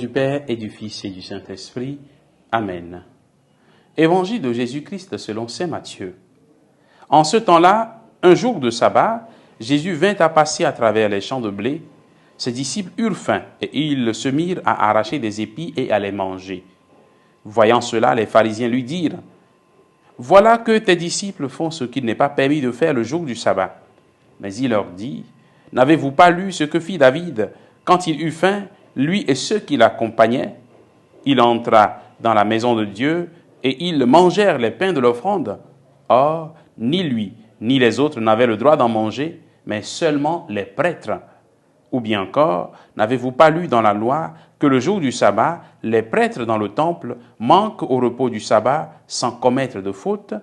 du Père et du Fils et du Saint-Esprit. Amen. Évangile de Jésus-Christ selon saint Matthieu. En ce temps-là, un jour de sabbat, Jésus vint à passer à travers les champs de blé. Ses disciples eurent faim et ils se mirent à arracher des épis et à les manger. Voyant cela, les pharisiens lui dirent: « Voilà que tes disciples font ce qu'il n'est pas permis de faire le jour du sabbat. » Mais il leur dit: « N'avez-vous pas lu ce que fit David quand il eut faim, lui et ceux qui l'accompagnaient? Il entra dans la maison de Dieu et ils mangèrent les pains de l'offrande. Or, ni lui, ni les autres n'avaient le droit d'en manger, mais seulement les prêtres. Ou bien encore, n'avez-vous pas lu dans la loi que le jour du sabbat, les prêtres dans le temple manquent au repos du sabbat sans commettre de faute?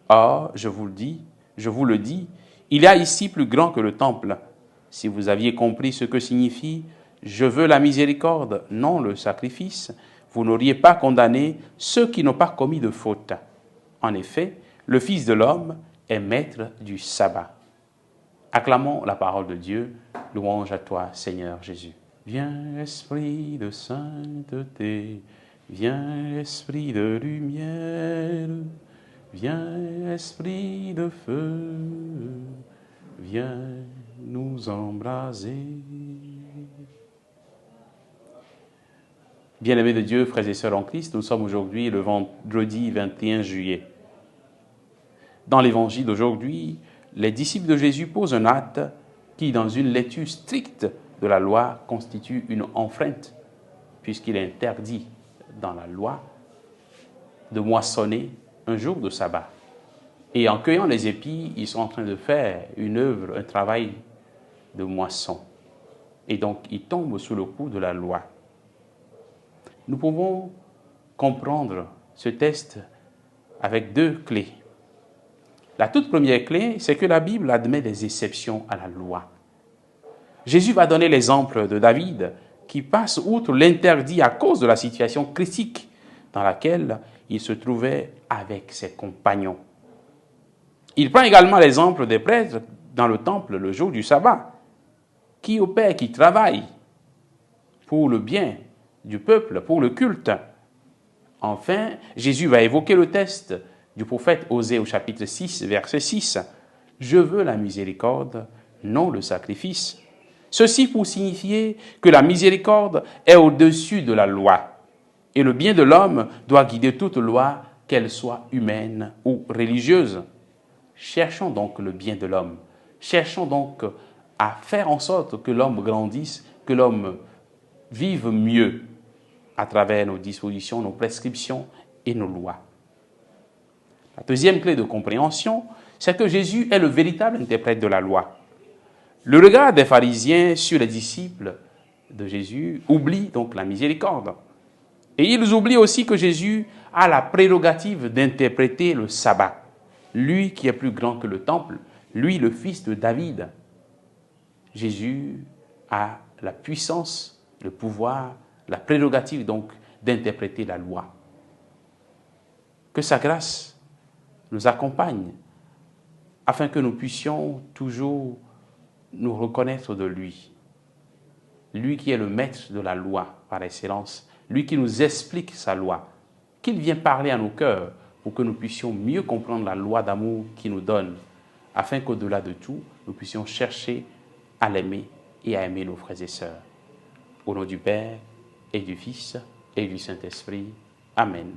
Or, je vous le dis, il y a ici plus grand que le temple. Si vous aviez compris ce que signifie « Je veux la miséricorde, non le sacrifice », vous n'auriez pas condamné ceux qui n'ont pas commis de faute. En effet, le Fils de l'homme est maître du sabbat. Acclamons la parole de Dieu. Louange à toi, Seigneur Jésus. Viens, Esprit de sainteté, viens, Esprit de lumière, viens, Esprit de feu, viens nous embraser. Bien-aimés de Dieu, frères et sœurs en Christ, nous sommes aujourd'hui le vendredi 21 juillet. Dans l'évangile d'aujourd'hui, les disciples de Jésus posent un acte qui, dans une lecture stricte de la loi, constitue une enfreinte, puisqu'il est interdit dans la loi de moissonner un jour de sabbat. Et en cueillant les épis, ils sont en train de faire une œuvre, un travail de moisson. Et donc, ils tombent sous le coup de la loi. Nous pouvons comprendre ce texte avec deux clés. La toute première clé, c'est que la Bible admet des exceptions à la loi. Jésus va donner l'exemple de David qui passe outre l'interdit à cause de la situation critique dans laquelle il se trouvait avec ses compagnons. Il prend également l'exemple des prêtres dans le temple le jour du sabbat, qui opèrent, qui travaillent pour le bien du peuple, pour le culte. Enfin, Jésus va évoquer le texte du prophète Osée au chapitre 6, verset 6. « Je veux la miséricorde, non le sacrifice. » Ceci pour signifier que la miséricorde est au-dessus de la loi. Et le bien de l'homme doit guider toute loi, qu'elle soit humaine ou religieuse. Cherchons donc le bien de l'homme. Cherchons donc à faire en sorte que l'homme grandisse, que l'homme vive mieux à travers nos dispositions, nos prescriptions et nos lois. La deuxième clé de compréhension, c'est que Jésus est le véritable interprète de la loi. Le regard des pharisiens sur les disciples de Jésus oublie donc la miséricorde. Et ils oublient aussi que Jésus a la prérogative d'interpréter le sabbat. Lui qui est plus grand que le temple, lui le fils de David. Jésus a la puissance, le pouvoir, la prérogative donc d'interpréter la loi. Que sa grâce nous accompagne afin que nous puissions toujours nous reconnaître de lui. Lui qui est le maître de la loi par excellence, lui qui nous explique sa loi, qu'il vient parler à nos cœurs pour que nous puissions mieux comprendre la loi d'amour qu'il nous donne, afin qu'au-delà de tout, nous puissions chercher à l'aimer et à aimer nos frères et sœurs. Au nom du Père et du Fils et du Saint-Esprit. Amen.